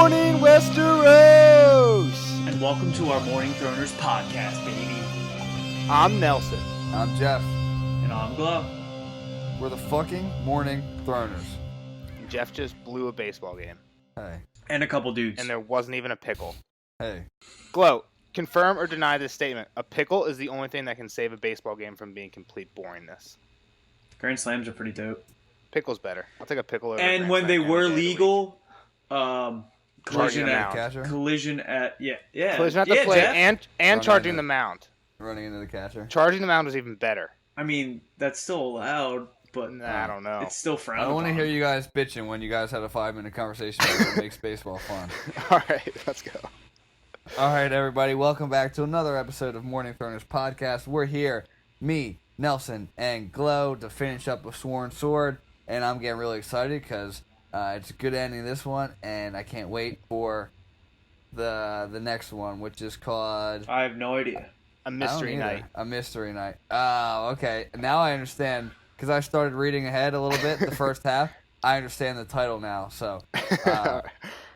morning, Westeros! And welcome to our Morning Throners podcast, baby. I'm Nelson. I'm Jeff. And I'm Glow. We're the fucking Morning Throners. Jeff just blew a baseball game. Hey. And a couple dudes. And there wasn't even a pickle. Hey. Glow, confirm or deny this statement. A pickle is the only thing that can save a baseball game from being complete boringness. Grand slams are pretty dope. Pickle's better. I'll take a pickle over And when they were legal, collision at collision at the plate Jeff? and charging the mound. Running into the catcher. Charging the mound was even better. I mean, that's still allowed, but I don't know. It's still frowned I don't want to upon. hear you guys bitching when you guys had a 5-minute conversation about what makes baseball fun. All right, let's go. All right, everybody, welcome back to another episode of Morning Throners podcast. We're here, me, Nelson, and Glow, to finish up with Sworn Sword, and I'm getting really excited because it's a good ending of this one, and I can't wait for the next one, which is called... I have no idea. A mystery night. A mystery night. Oh, okay. Now I understand, because I started reading ahead a little bit, the first half. I understand the title now, so...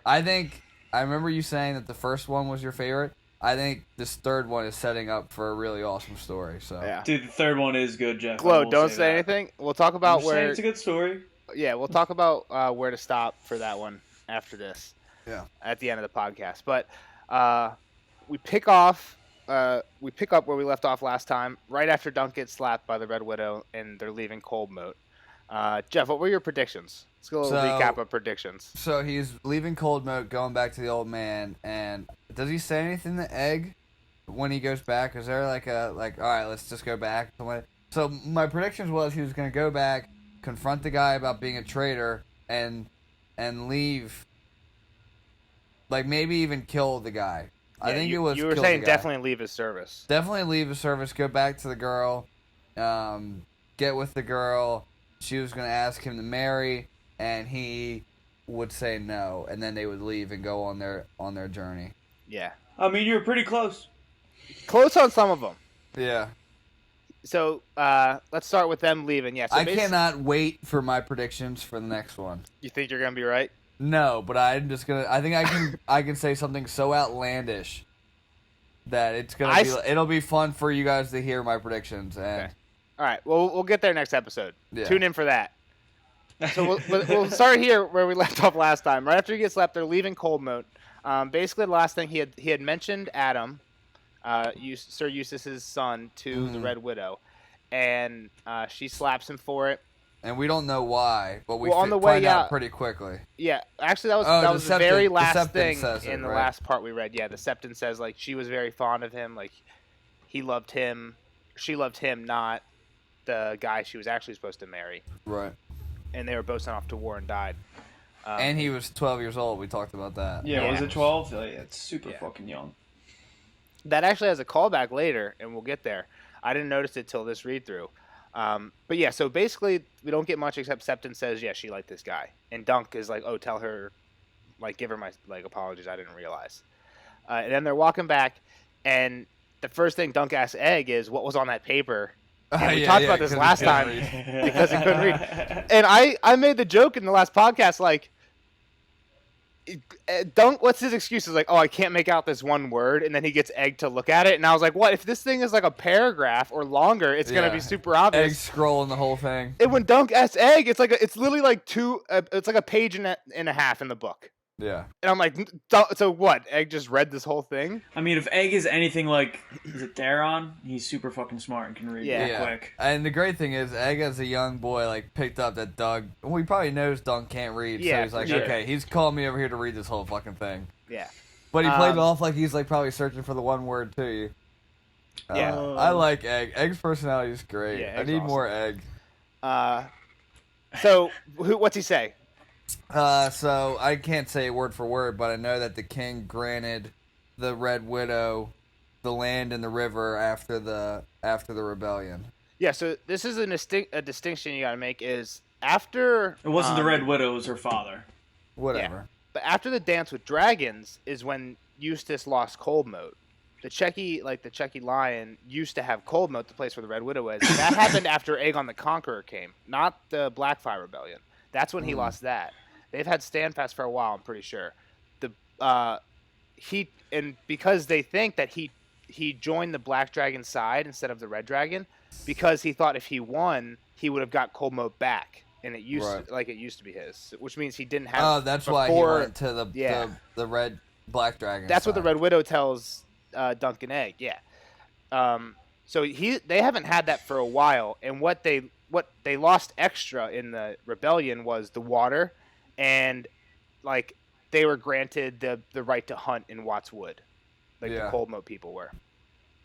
I think... I remember you saying that the first one was your favorite. I think this third one is setting up for a really awesome story. So, yeah. Dude, the third one is good, Jeff. Glow, don't say anything. We'll talk about where... It's a good story. Yeah, we'll talk about where to stop for that one after this. Yeah. At the end of the podcast. But we pick up where we left off last time, right after Dunk gets slapped by the Red Widow and they're leaving Cold Moat. Jeff, what were your predictions? Let's go a little recap of predictions. So he's leaving Cold Moat, going back to the old man, and does he say anything to Egg when he goes back? Is there all right, let's just go back? So my predictions was he was going to go back, confront the guy about being a traitor, and leave, like maybe even kill the guy. Yeah, I think it was. You were saying definitely leave his service. Definitely leave his service. Go back to the girl. Get with the girl. She was going to ask him to marry, and he would say no, and then they would leave and go on their journey. Yeah. I mean, you're pretty close. Close on some of them. Yeah. So let's start with them leaving. Yeah. So I cannot wait for my predictions for the next one. You think you're going to be right? No, but I'm just gonna. I think I can say something so outlandish that it'll be fun for you guys to hear my predictions. And okay. All right. Well, we'll get there next episode. Yeah. Tune in for that. So we'll start here where we left off last time. Right after he gets slapped, they're leaving Cold Moat. Basically, the last thing he had mentioned Adam, Sir Eustace's son, to the Red Widow, and she slaps him for it. And we don't know why, but we on the find way out pretty quickly. Yeah, actually, that was the very last thing in the right? last part we read. Yeah, the Septon says like she was very fond of him, like he loved him, she loved him, not the guy she was actually supposed to marry. Right. And they were both sent off to war and died. And he was 12 years old. We talked about that. Yeah. Was it 12? Yeah, it's super fucking young. That actually has a callback later, and we'll get there. I didn't notice it till this read through. But yeah, so basically we don't get much except Septon says, yeah, she liked this guy. And Dunk is like, oh, tell her, like, give her my apologies. I didn't realize. And then they're walking back, and the first thing Dunk asks Egg is, what was on that paper? And we talked about this last time because he couldn't read. And I made the joke in the last podcast, like, Dunk, what's his excuse? Is like, oh, I can't make out this one word, and then he gets Egg to look at it, and I was like, what? If this thing is like a paragraph or longer, it's gonna be super obvious. Egg scrolling the whole thing. And when Dunk asks Egg, it's literally like it's like a page and a half in the book. Yeah. And I'm like, so what? Egg just read this whole thing? I mean, if Egg is anything like, is it Daron? He's super fucking smart and can read real quick. And the great thing is, Egg as a young boy, like, picked up that Doug, well, he probably knows Dunk can't read, so he's like, okay, he's calling me over here to read this whole fucking thing. Yeah. But he played it off like he's, like, probably searching for the one word, too. Yeah. I like Egg. Egg's personality is great. Yeah, I need more Egg. So, what's he say? So I can't say word for word, but I know that the king granted the Red Widow the land and the river after the rebellion. Yeah, so this is a distinction you got to make is after... It wasn't the Red Widow, it was her father. Whatever. Yeah. But after the Dance with Dragons is when Eustace lost Cold Moat. The Checky Lion used to have Cold Moat, the place where the Red Widow was. That happened after Aegon the Conqueror came, not the Blackfire Rebellion. That's when he lost that. They've had Standfast for a while, I'm pretty sure. The because they think that he joined the Black Dragon's side instead of the Red Dragon, because he thought if he won, he would have got Cold Moat back, and it used to be his, which means he didn't have. Oh, that's why he went to the Red Black Dragon. That's what the Red Widow tells Duncan Egg. Yeah. So they haven't had that for a while, and what they lost extra in the rebellion was the water, and like they were granted the right to hunt in Watts Wood, like the Cold Moat people were.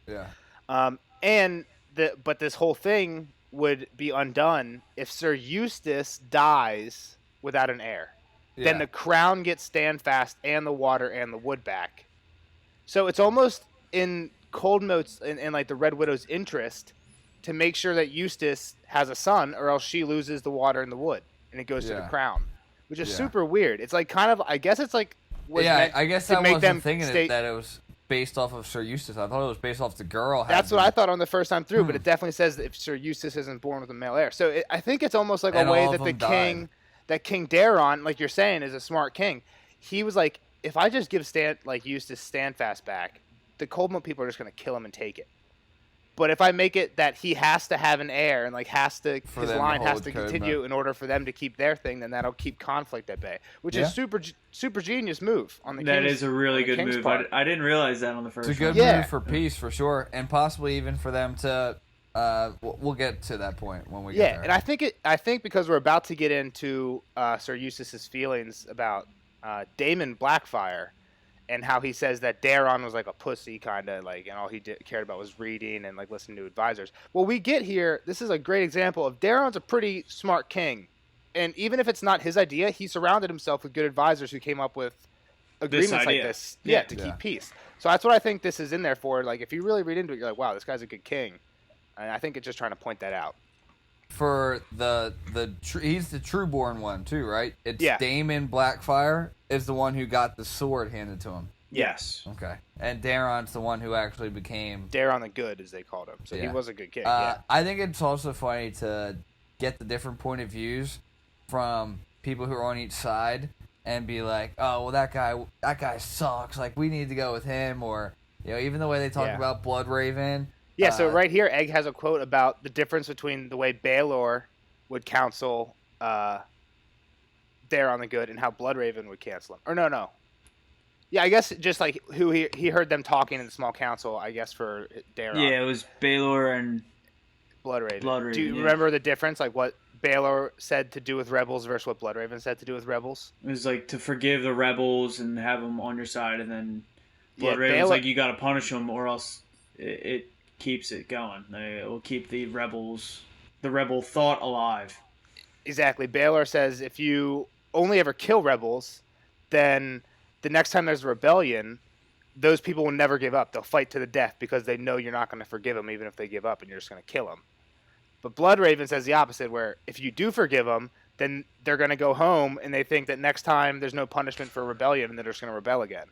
Yeah. But this whole thing would be undone if Sir Eustace dies without an heir. Yeah. Then the crown gets Standfast and the water and the wood back. So it's almost in Cold Moat's and like the Red Widow's interest to make sure that Eustace has a son, or else she loses the water and the wood, and it goes to the crown, which is super weird. It's like kind of, I guess it's like I guess I wasn't thinking that it was based off of Sir Eustace. I thought it was based off the girl. That's what I thought on the first time through, but it definitely says that if Sir Eustace isn't born with a male heir. So I think it's almost like a way that King Daron, like you're saying, is a smart king. He was like, if I just give Eustace Standfast back, the Cold Moat people are just going to kill him and take it. But if I make it that he has to have an heir and his line has to continue in order for them to keep their thing, then that'll keep conflict at bay, which is super genius move on the That is a really good move. I didn't realize that on the first. It's a good move for peace for sure, and possibly even for them to. We'll get to that point when we get there. And I think because we're about to get into Sir Eustace's feelings about Daemon Blackfire. And how he says that Daron was like a pussy, kind of like, and all he cared about was reading and like listening to advisors. Well, we get here. This is a great example of Daron's a pretty smart king, and even if it's not his idea, he surrounded himself with good advisors who came up with agreements like this, to keep peace. So that's what I think this is in there for. Like, if you really read into it, you're like, wow, this guy's a good king, and I think it's just trying to point that out. For he's the Trueborn one too, right? It's Daemon Blackfire is the one who got the sword handed to him. Yes. Okay. And Daron's the one who actually became Daron the Good, as they called him. So he was a good king. I think it's also funny to get the different point of views from people who are on each side and be like, oh well, that guy sucks. Like, we need to go with him, or even the way they talk about Bloodraven. Yeah, so right here, Egg has a quote about the difference between the way Baelor would counsel Daron the Good and how Bloodraven would cancel him. Or no. Yeah, I guess just like who he heard them talking in the small council, I guess, for Daron. Yeah, it was Baelor and Bloodraven. Do you remember the difference? Like what Baelor said to do with rebels versus what Bloodraven said to do with rebels? It was like to forgive the rebels and have them on your side, and then Bloodraven's like, you got to punish them or else it keeps it going. It will keep the rebel thought alive. Exactly. Baelor says if you only ever kill rebels, then the next time there's a rebellion, those people will never give up. They'll fight to the death because they know you're not going to forgive them even if they give up, and you're just going to kill them. But Bloodraven says the opposite, where if you do forgive them, then they're going to go home and they think that next time there's no punishment for rebellion and they're just going to rebel again.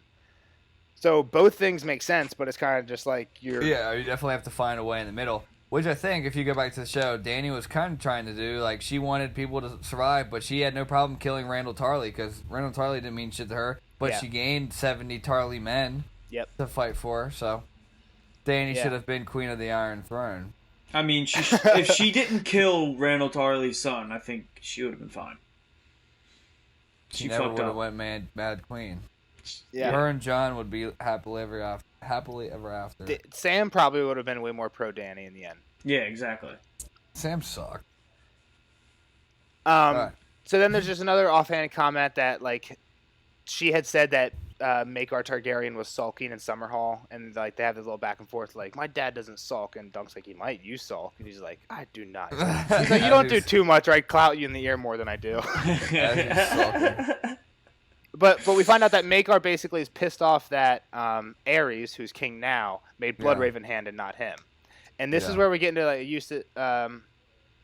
So both things make sense, but it's kind of just like you're... Yeah, you definitely have to find a way in the middle. Which I think, if you go back to the show, Dany was kind of trying to do. Like, she wanted people to survive, but she had no problem killing Randall Tarley, because Randall Tarley didn't mean shit to her, but she gained 70 Tarley men to fight for her, so Dany should have been Queen of the Iron Throne. I mean, if she didn't kill Randall Tarley's son, I think she would have been fine. She never would have went mad queen. Yeah. Her and Jon would be happily ever after. Sam probably would have been way more pro Dany in the end. Yeah, exactly. Sam sucked. So then there's just another offhand comment that, like, she had said that Maekar Targaryen was sulking in Summerhall, and like they have this little back and forth, like, my dad doesn't sulk, and Dunk's like, he might, you sulk, and he's like, I do not. He's like, you don't do too much, or I clout you in the ear more than I do. But we find out that Maekar basically is pissed off that Aerys, who's king now, made Bloodraven hand and not him. And this is where we get into an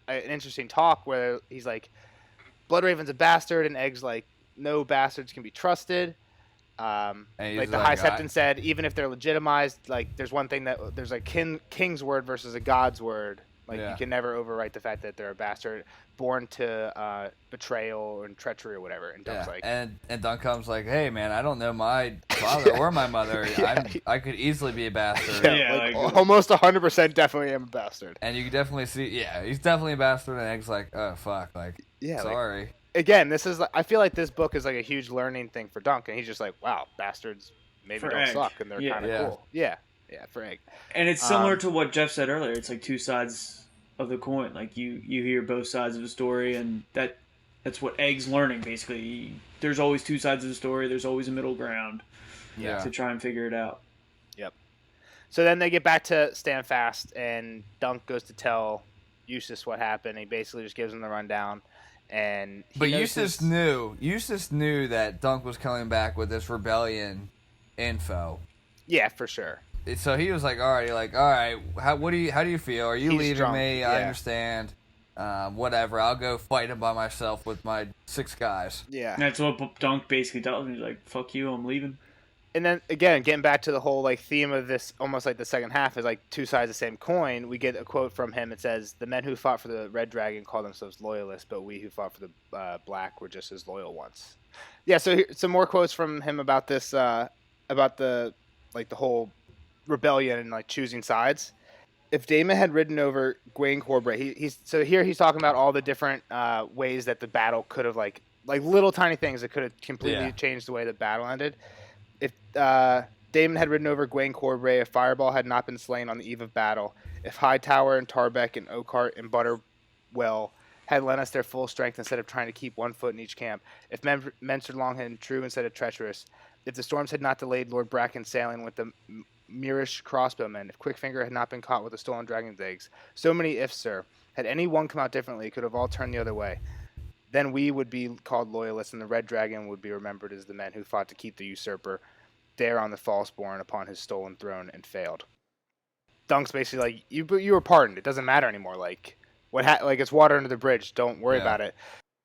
interesting talk where he's like, Bloodraven's a bastard, and Egg's like, no bastards can be trusted. Like the High Septon said, even if they're legitimized, like there's one thing that there's a king's word versus a god's word. Like Yeah. you can never overwrite the fact that they're a bastard born to betrayal and treachery or whatever. And Dunk's like, and Dunk comes like, hey man, I don't know my father or my mother. Yeah. I could easily be a bastard. yeah, like, almost 100% definitely am a bastard. And you can definitely see, he's definitely a bastard. And Egg's like, oh fuck, like, Yeah, sorry. Like, again, this is I feel like this book is like a huge learning thing for Dunk, and he's just like, wow, bastards maybe For don't Egg. suck, and they're kind of cool. Yeah, for Egg. And it's similar to what Jeff said earlier. It's like two sides of the coin. Like you hear both sides of the story, and that's what Egg's learning basically. There's always two sides of the story. There's always a middle ground. Yeah. To try and figure it out. Yep. So then they get back to Standfast, and Dunk goes to tell Eustace what happened. He basically just gives him the rundown, and but Eustace knew that Dunk was coming back with this rebellion info. Yeah, for sure. So he was like, all right, how do you feel? Are you He's leaving drunk, me? yeah. I understand. Whatever, I'll go fight him by myself with my 6 guys. Yeah. And that's what Dunk basically tells him. He's like, fuck you, I'm leaving. And then again, getting back to the whole like theme of this, almost like the second half is like two sides of the same coin. We get a quote from him. It says, "The men who fought for the Red Dragon call themselves loyalists, but we who fought for the Black were just as loyal once." Yeah. So some more quotes from him about this, about the whole rebellion and like choosing sides. If Damon had ridden over Gwaine Corbray, he's talking about all the different ways that the battle could have like little tiny things that could have completely changed the way the battle ended. If Damon had ridden over Gwaine Corbray, if Fireball had not been slain on the eve of battle, if Hightower and Tarbeck and Oakheart and Butterwell had lent us their full strength instead of trying to keep one foot in each camp, if Menster Longhead and true instead of treacherous, if the storms had not delayed Lord Bracken sailing with the Mirish crossbowmen, if Quickfinger had not been caught with the stolen dragon's eggs, so many ifs, sir. Had any one come out differently, it could have all turned the other way. Then we would be called loyalists, and the Red Dragon would be remembered as the men who fought to keep the usurper there on the false-born upon his stolen throne and failed. Dunk's basically like, you were pardoned. It doesn't matter anymore. Like it's water under the bridge. Don't worry about it.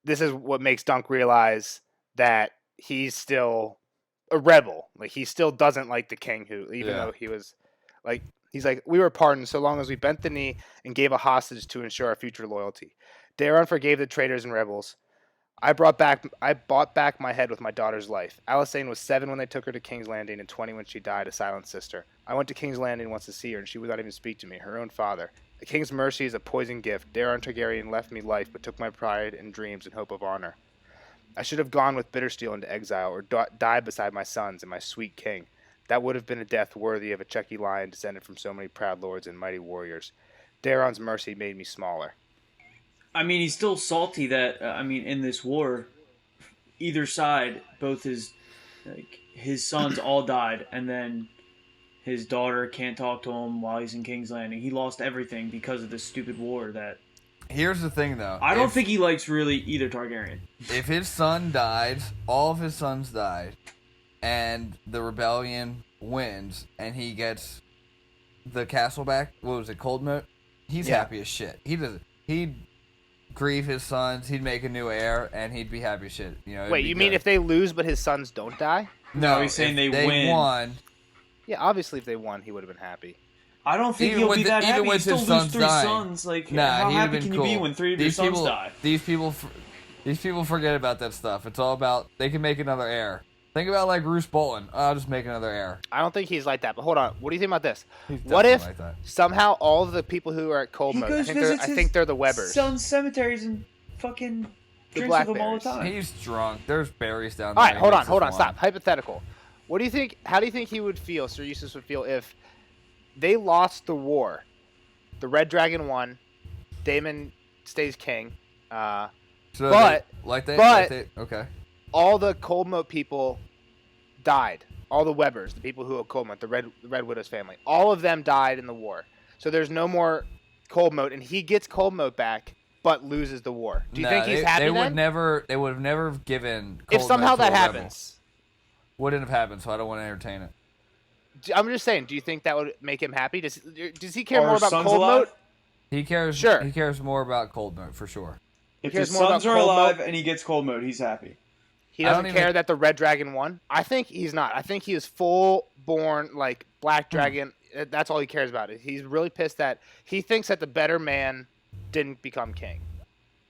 This is what makes Dunk realize that he's still a rebel. Like he still doesn't like the king, who even though he was like, he's like, we were pardoned so long as we bent the knee and gave a hostage to ensure our future loyalty. Daron forgave the traitors and rebels. I bought back my head with my daughter's life. Alyssane was 7 when they took her to King's Landing and 20 when she died, a silent sister. I went to King's Landing once to see her, and she would not even speak to me, her own father. The King's mercy is a poison gift. Daron Targaryen left me life, but took my pride and dreams in hope of honor. I should have gone with Bittersteel into exile, or died beside my sons and my sweet king. That would have been a death worthy of a Checky lion descended from so many proud lords and mighty warriors. Daron's mercy made me smaller. I mean, he's still salty that in this war, either side, both his sons all died, and then his daughter can't talk to him while he's in King's Landing. He lost everything because of this stupid war. That here's the thing, though. I don't think he likes really either Targaryen. If his son dies, all of his sons died, and the rebellion wins, and he gets the castle back. What was it, Coldmoat? He's happy as shit. He'd grieve his sons, he'd make a new heir, and he'd be happy as shit. Wait, you mean if they lose but his sons don't die? No, he's saying they win. Won. Yeah, obviously if they won, he would have been happy. I don't think he'll be that happy. He still lose 3 sons. Like, how happy can you be when 3 of your sons die? These people forget about that stuff. It's all about they can make another heir. Think about like Roose Bolton. I'll just make another heir. I don't think he's like that. But hold on. What do you think about this? He's What if like that. somehow all of the people who are at Coldmoat, I think they're the Webbers. Selling cemeteries and fucking The drinks with them all the Blackberries. time. He's drunk. There's berries down All there. right, hold on, stop. Hypothetical. What do you think? How do you think he would feel? Sir Eustace would feel if they lost the war. The Red Dragon won. Daemon stays king. Okay. All the Coldmoat people died. All the Webbers, the people who are Coldmoat, the Red Widow's family, all of them died in the war. So there's no more Coldmoat, and he gets Coldmoat back, but loses the war. Do you think he's happy then? They would have never given Coldmoat If somehow to that a rebel. happens. Wouldn't have happened, so I don't want to entertain it. I'm just saying, do you think that would make him happy? Does he care Are more about sons Coldmoat? alive? He cares. Sure. He cares more about Coldmoat for sure. If cares his more sons about are Coldmoat? alive and he gets Coldmoat, he's happy. He I doesn't don't care even- that the Red Dragon won? I think he's not. I think he is full-born, like, Black Dragon. That's all he cares about. He's really pissed that he thinks that the better man didn't become king.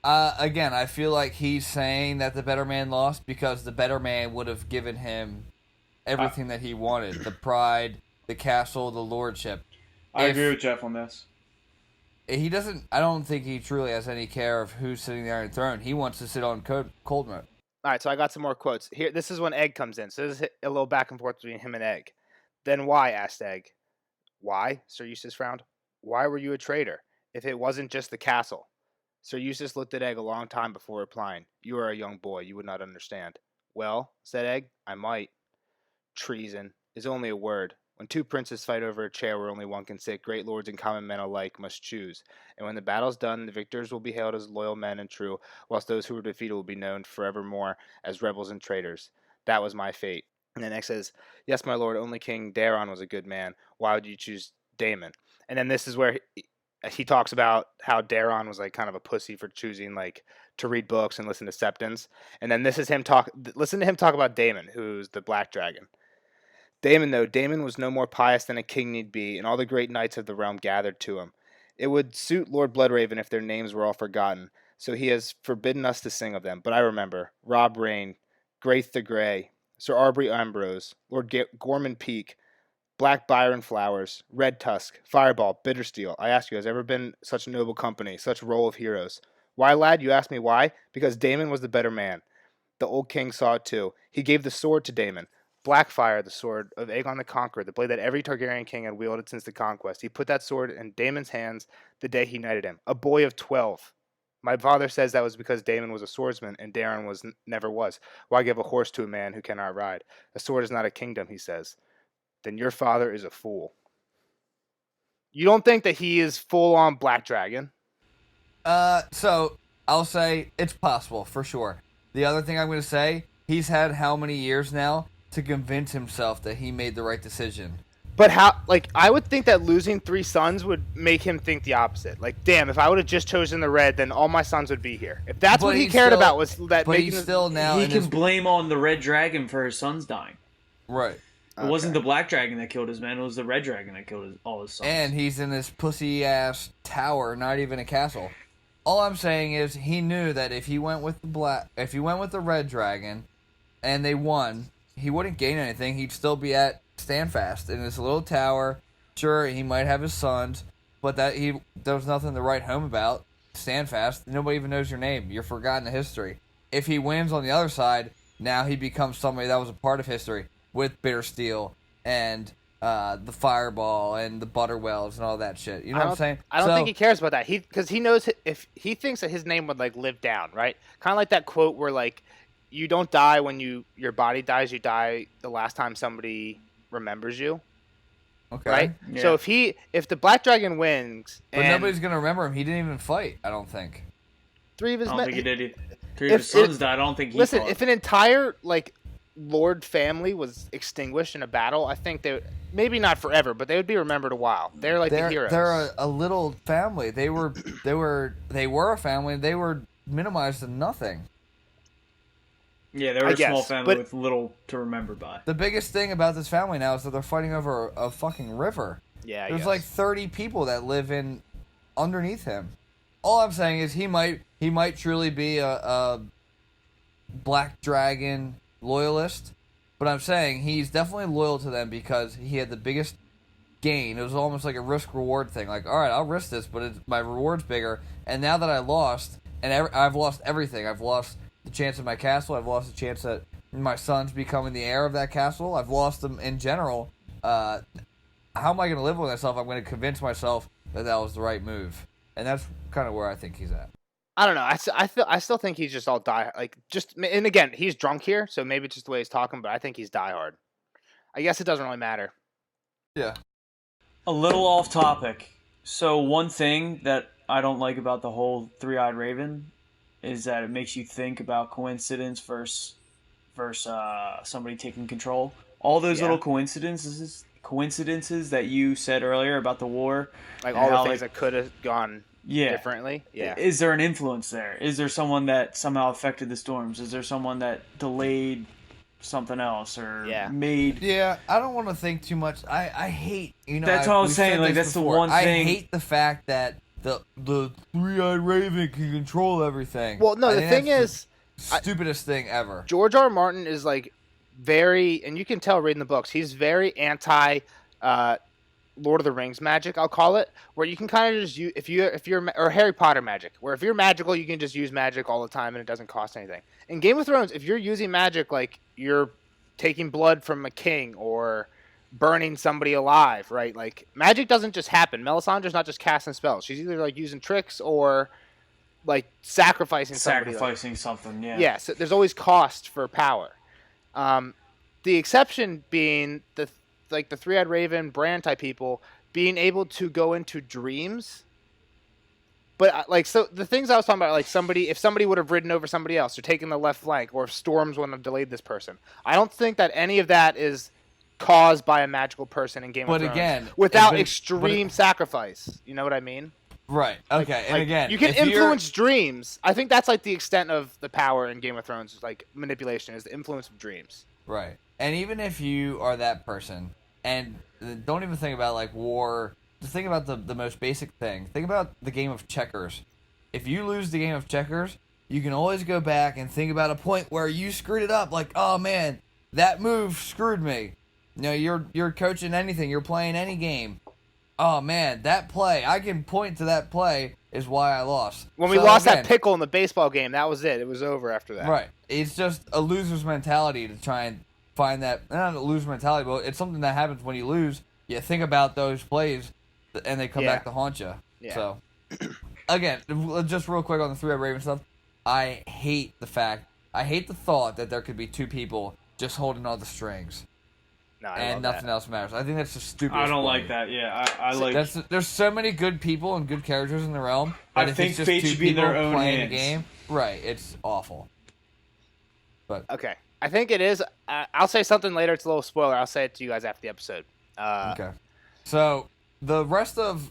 Again, I feel like he's saying that the better man lost because the better man would have given him everything that he wanted: the pride, the castle, the lordship. I agree with Jeff on this. He doesn't. I don't think he truly has any care of who's sitting there on the throne. He wants to sit on cold mode. All right, so I got some more quotes here. This is when Egg comes in. So this is a little back and forth between him and Egg. Then why? Asked Egg. Why? Sir Eustace frowned. Why were you a traitor? If it wasn't just the castle. Sir Eustace looked at Egg a long time before replying. You are a young boy. You would not understand. Well, said Egg, I might. Treason is only a word. When two princes fight over a chair where only one can sit, great lords and common men alike must choose. And when the battle's done, the victors will be hailed as loyal men and true, whilst those who were defeated will be known forevermore as rebels and traitors. That was my fate. And then X says, yes, my lord, only King Daron was a good man. Why would you choose Damon? And then this is where he talks about how Daron was like kind of a pussy for choosing like to read books and listen to Septons. And then this is him listen to him talk about Damon, who's the Black Dragon. Damon was no more pious than a king need be, and all the great knights of the realm gathered to him. It would suit Lord Bloodraven if their names were all forgotten, so he has forbidden us to sing of them. But I remember Rob Rain, Graith the Grey, Sir Aubrey Ambrose, Lord Gorman Peak, Black Byron Flowers, Red Tusk, Fireball, Bittersteel. I ask you, has ever been such noble company, such roll of heroes? Why, lad, you ask me why? Because Damon was the better man. The old king saw it too. He gave the sword to Damon. Blackfire, the sword of Aegon the Conqueror, the blade that every Targaryen king had wielded since the conquest. He put that sword in Daemon's hands the day he knighted him. A boy of 12. My father says that was because Daemon was a swordsman and Daron never was. Why give a horse to a man who cannot ride? A sword is not a kingdom, he says. Then your father is a fool. You don't think that he is full on Black Dragon? So I'll say it's possible for sure. The other thing I'm going to say, he's had how many years now to convince himself that he made the right decision. But how, like, I would think that losing 3 sons would make him think the opposite. Like, damn, if I would have just chosen the red, then all my sons would be here. If that's what he cared about was that but making he's still now he can blame on the red dragon for his sons dying. Right. It wasn't the black dragon that killed his men, it was the red dragon that killed all his sons. And he's in this pussy-ass tower, not even a castle. All I'm saying is he knew that if he went with the red dragon and they won, he wouldn't gain anything. He'd still be at Standfast in this little tower. Sure, he might have his sons, but there was nothing to write home about. Standfast, nobody even knows your name. You're forgotten in history. If he wins on the other side, now he becomes somebody that was a part of history with Bittersteel and the Fireball and the Butterwells and all that shit. You know what I'm saying? I don't think he cares about that. Because he knows if he thinks that his name would like live down, right? Kind of like that quote where like you don't die when your body dies. You die the last time somebody remembers you. Okay. Right. Yeah. So if the Black Dragon wins, but nobody's gonna remember him. He didn't even fight. I don't think. 3 of his. I don't think he did. 3 of his sons died. I don't think he. Listen, fought. if an entire like Lord family was extinguished in a battle, I think they maybe not forever, but they would be remembered a while. They're like the heroes. They're a little family. They were a family. They were minimized to nothing. Yeah, they were a small family with little to remember by. The biggest thing about this family now is that they're fighting over a fucking river. Yeah, there's like 30 people that live underneath him. All I'm saying is he might truly be a Black Dragon loyalist, but I'm saying he's definitely loyal to them because he had the biggest gain. It was almost like a risk-reward thing. Like, all right, I'll risk this, but my reward's bigger. And now that I lost, and I've lost everything. I've lost the chance of my castle. I've lost the chance that my son's becoming the heir of that castle. I've lost them in general. How am I going to live with myself? I'm going to convince myself that was the right move. And that's kind of where I think he's at. I don't know. I still think he's just all and again, he's drunk here, so maybe it's just the way he's talking, but I think he's diehard. I guess it doesn't really matter. Yeah. A little off topic. So one thing that I don't like about the whole Three-Eyed Raven is that it makes you think about coincidence versus somebody taking control. All those little coincidences that you said earlier about the war, like all the things that could have gone differently. Yeah. Is there an influence there? Is there someone that somehow affected the storms? Is there someone that delayed something else or Yeah. made. Yeah, I don't want to think too much. I hate, That's all I was saying. Like that's before. the one thing. I hate the fact that the three-eyed raven can control everything. Well, no, the thing is, stupidest thing ever. George R. R. Martin is like very, and you can tell reading the books, he's very anti Lord of the Rings magic, I'll call it, where you can kind of just use if you're or Harry Potter magic, where if you're magical, you can just use magic all the time and it doesn't cost anything. In Game of Thrones, if you're using magic, like you're taking blood from a king or burning somebody alive, right? Like magic doesn't just happen. Melisandre's not just casting spells; she's either like using tricks or like sacrificing something. Yeah. Yeah. So there's always cost for power. The exception being the Three-Eyed Raven, Bran type people being able to go into dreams. But like, so the things I was talking about, like if somebody would have ridden over somebody else or taken the left flank, or if storms wouldn't have delayed this person, I don't think that any of that is caused by a magical person in Game of Thrones. But again, without extreme sacrifice, you know what I mean? Right. Okay. And again, you can influence dreams. I think that's like the extent of the power in Game of Thrones, like manipulation, is the influence of dreams. Right. And even if you are that person, and don't even think about like war, just think about the most basic thing. Think about the game of checkers. If you lose the game of checkers, you can always go back and think about a point where you screwed it up. Like, oh man, that move screwed me. You know, you're coaching anything, you're playing any game. Oh man, that play, I can point to that play is why I lost. When we lost that pickle in the baseball game, that was it. It was over after that. Right. It's just a loser's mentality to try and find that, not a loser mentality, but it's something that happens when you lose. You think about those plays, and they come back to haunt you. Yeah. So, again, just real quick on the Three-Eyed Raven stuff, I hate the thought that there could be two people just holding all the strings. No, and nothing else matters. I think that's just stupid. I don't like that. Yeah, I like. There's so many good people and good characters in the realm. I think fate should be in their own playing hands. The game. Right, it's awful. But okay, I think it is. I'll say something later. It's a little spoiler. I'll say it to you guys after the episode. Okay. So the rest of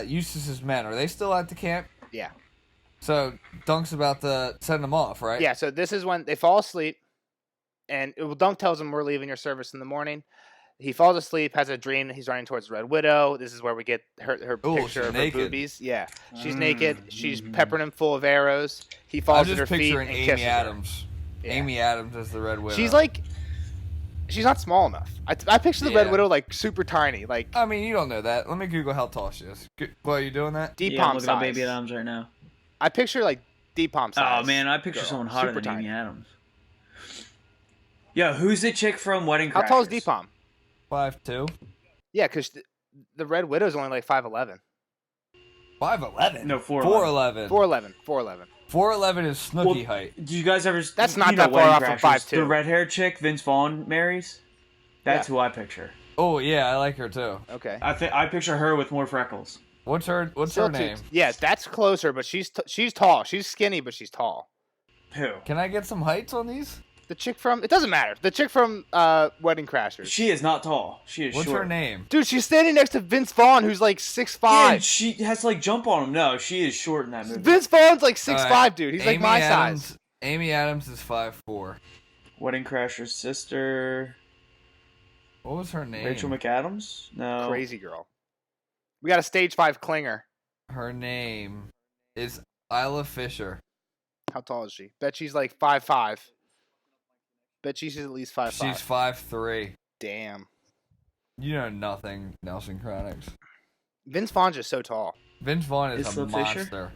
Eustace's men, are they still at the camp? Yeah. So Dunk's about to send them off, right? Yeah. So this is when they fall asleep. And Dunk tells him, we're leaving your service in the morning. He falls asleep, has a dream that he's running towards the Red Widow. This is where we get her picture of her boobies. Yeah. She's naked. She's peppering him full of arrows. He falls at her feet and kisses Amy Adams. Yeah. Amy Adams as the Red Widow. She's like, she's not small enough. I picture the Red Widow like super tiny. Like, I mean, you don't know that. Let me Google how tall she is. Well, are you doing that? Deep palm look size. at Baby Adams right now. I picture like deep palm size. Oh man, I picture someone hotter super than tiny. Amy Adams. Yo, who's the chick from Wedding Crashers? How tall is Deepam? 5'2". Yeah, because the Red Widow's only like 5'11". 5'11"? No, 4'11". 4'11". 4'11". 4'11" is Snooki height. Did you guys ever? That's not that far off from 5'2". The red-haired chick Vince Vaughn marries. That's who I picture. Oh yeah, I like her too. Okay. I picture her with more freckles. What's her name? Yeah, that's closer, but she's tall. She's skinny, but she's tall. Who? Can I get some heights on these? The chick from... It doesn't matter. The chick from Wedding Crashers. She is not tall. She is What's short. her name? Dude, she's standing next to Vince Vaughn, who's like 6'5". Yeah, and she has to like jump on him. No, she is short in that movie. Vince Vaughn's like 6'5", right. dude. He's like my size. Amy Adams is 5'4". Wedding Crashers' sister. What was her name? Rachel McAdams? No. Crazy girl. We got a stage 5 clinger. Her name is Isla Fisher. How tall is she? Bet she's like 5'5". Bet she's at least 5'5". She's 5'3". Damn. You know nothing, Nelson Chronics. Vince Vaughn's just so tall. Vince Vaughn is a monster.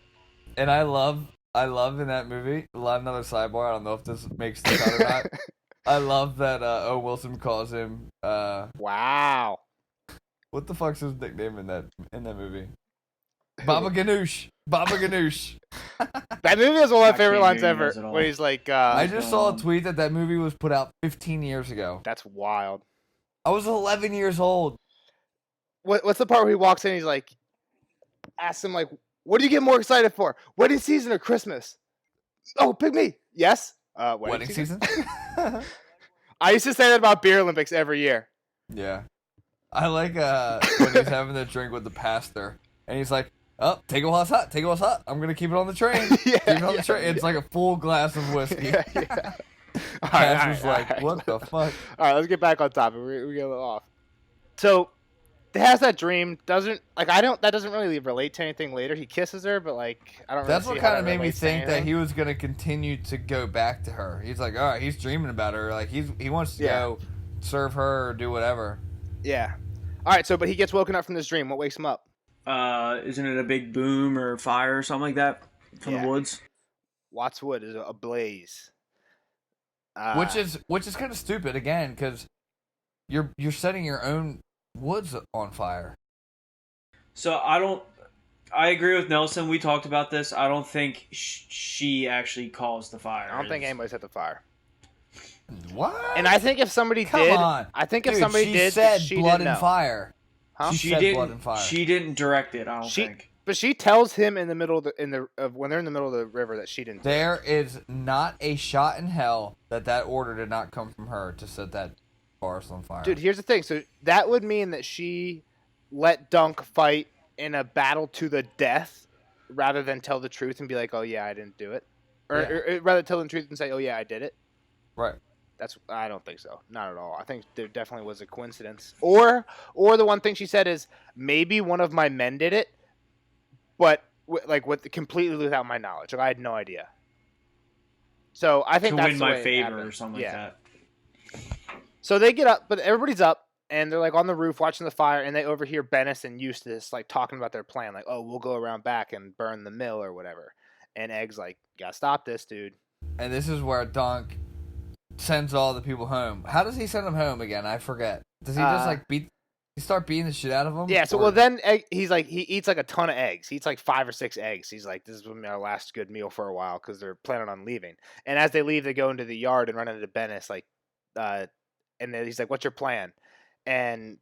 And I love in that movie, another sidebar, I don't know if this makes the cut or not. I love that O. Wilson calls him wow. What the fuck's his nickname in that movie? Baba Ganoush. Baba Ganoush. That movie is one of my favorite lines ever. Where he's like, I just saw a tweet that movie was put out 15 years ago. That's wild. I was 11 years old. What's the part where he walks in? He's like, asks him like, "What do you get more excited for? Wedding season or Christmas?" Oh, pick me. Yes. Wedding season. I used to say that about beer Olympics every year. Yeah, I like when he's having the drink with the pastor, and he's like, "Oh, take it while it's hot. Take it while it's hot. I'm gonna keep it on the train. Yeah, keep it on the train." It's like a full glass of whiskey. Yeah. Cass was like, "What the fuck?" All right, let's get back on topic. We get a little off. So, he has that dream. That doesn't really relate to anything later. He kisses her, but like, I don't. That's really what see how kind of that made me relates to think that anything. he was gonna continue to go back to her. He's like, all right, he's dreaming about her. Like he wants to go serve her or do whatever. Yeah. All right. So, but he gets woken up from this dream. What wakes him up? Isn't it a big boom or fire or something like that from the woods? Watts Wood is ablaze. Which is kind of stupid again, because you're setting your own woods on fire. So I agree with Nelson. We talked about this. I don't think she actually caused the fire. I don't think anybody set the fire. What? And I think if somebody Come did, on. I think if Dude, somebody she did, said she blood didn't and know. fire. Huh? She said blood and fire. She didn't direct it. I don't think. But she tells him in the middle of when they're in the middle of the river that she didn't. There is not a shot in hell that order did not come from her to set that forest on fire. Dude, here's the thing. So that would mean that she let Dunk fight in a battle to the death, rather than tell the truth and be like, "Oh yeah, I didn't do it," or rather tell the truth and say, "Oh yeah, I did it." Right. I don't think so. Not at all. I think there definitely was a coincidence. Or the one thing she said is maybe one of my men did it, but completely without my knowledge. Like, I had no idea. So I think to that's win the my way it favor happened. or something like that. So they get up, but everybody's up and they're like on the roof watching the fire, and they overhear Bennis and Eustace like talking about their plan, like, "Oh, we'll go around back and burn the mill or whatever." And Egg's like, "Gotta stop this, dude." And this is where Dunk sends all the people home. How does he send them home again? I forget. Does he just like start beating the shit out of them? Yeah. So then he eats like a ton of eggs. He eats like 5 or 6 eggs. He's like, "This is gonna be our last good meal for a while," because they're planning on leaving. And as they leave, they go into the yard and run into Bennis, and then he's like, "What's your plan?" And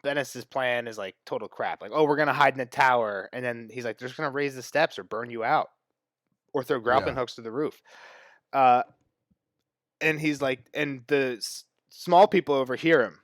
Bennis's plan is like total crap. Like, "Oh, we're gonna hide in the tower," and then he's like, "They're just gonna raise the steps or burn you out, or throw grappling hooks to the roof." And he's like, and the small people overhear him